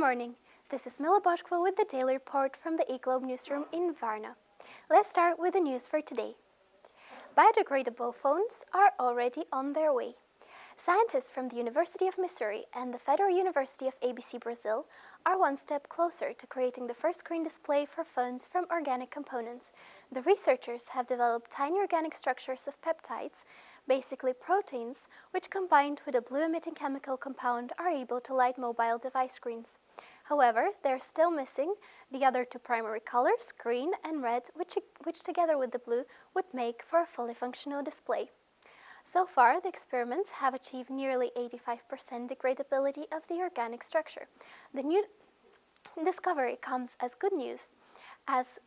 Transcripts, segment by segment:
morning. This is Mila with the daily report from the Eatglobe newsroom in Varna. Let's start with the news for today. Biodegradable phones are already on their way. Scientists from the University of Missouri and the Federal University of ABC Brazil are one step closer to creating the first screen display for phones from organic components. The researchers have developed tiny organic structures of peptides, basically proteins, which combined with a blue-emitting chemical compound are able to light mobile device screens. However, they're still missing the other two primary colors, green and red, which together with the blue would make for a fully functional display. So far, the experiments have achieved nearly 85% degradability of the organic structure. The new discovery comes as good news, as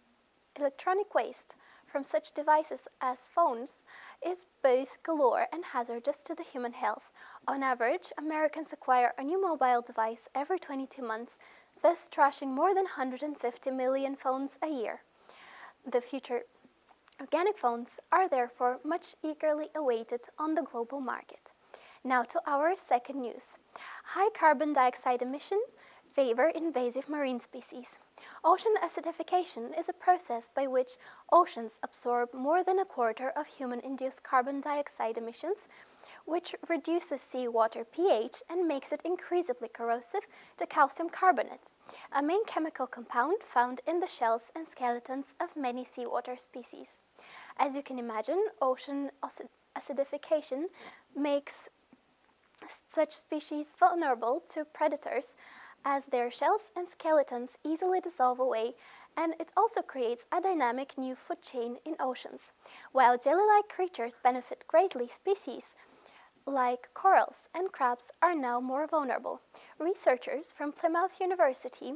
electronic waste from such devices as phones is both galore and hazardous to the human health. On average, Americans acquire a new mobile device every 22 months, thus trashing more than 150 million phones a year. The future organic phones are therefore much eagerly awaited on the global market. Now to our second news. High carbon dioxide emission favor invasive marine species. Ocean acidification is a process by which oceans absorb more than a quarter of human-induced carbon dioxide emissions, which reduces seawater pH and makes it increasingly corrosive to calcium carbonate, a main chemical compound found in the shells and skeletons of many seawater species. As you can imagine, ocean acidification makes such species vulnerable to predators as their shells and skeletons easily dissolve away, and it also creates a dynamic new food chain in oceans. While jelly-like creatures benefit greatly, species like corals and crabs are now more vulnerable. Researchers from Plymouth University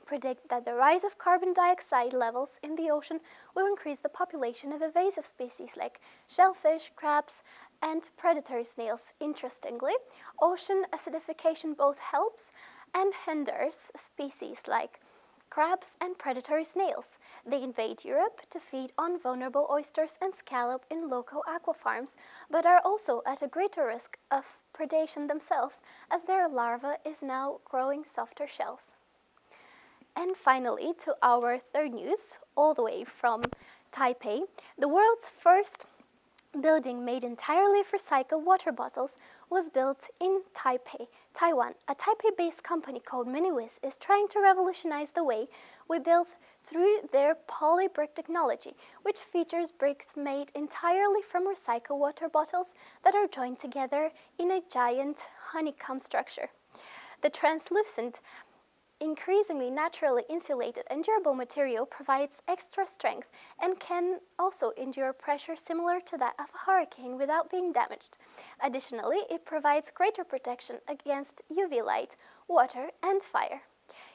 predict that the rise of carbon dioxide levels in the ocean will increase the population of invasive species like shellfish, crabs, and predatory snails. Interestingly, ocean acidification both helps and hinders species like crabs and predatory snails. They invade Europe to feed on vulnerable oysters and scallop in local aquafarms, but are also at a greater risk of predation themselves as their larva is now growing softer shells. And finally, to our third news, all the way from Taipei, the world's first building made entirely of recycled water bottles was built in Taipei, Taiwan. A Taipei-based company called MiniWiz is trying to revolutionize the way we build through their polybrick technology, which features bricks made entirely from recycled water bottles that are joined together in a giant honeycomb structure. The translucent, increasingly naturally insulated and durable material provides extra strength and can also endure pressure similar to that of a hurricane without being damaged. Additionally, it provides greater protection against UV light, water, and fire.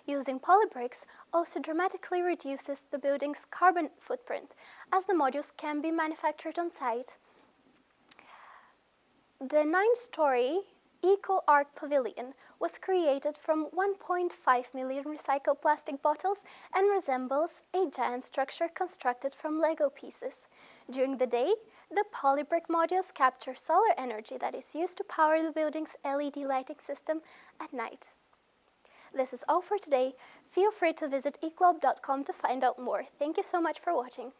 Using polybricks also dramatically reduces the building's carbon footprint, as the modules can be manufactured on site. The 9-story Eco Arc Pavilion was created from 1.5 million recycled plastic bottles and resembles a giant structure constructed from Lego pieces. During the day, the polybrick modules capture solar energy that is used to power the building's LED lighting system at night. This is all for today. Feel free to visit eatglobe.com to find out more. Thank you so much for watching.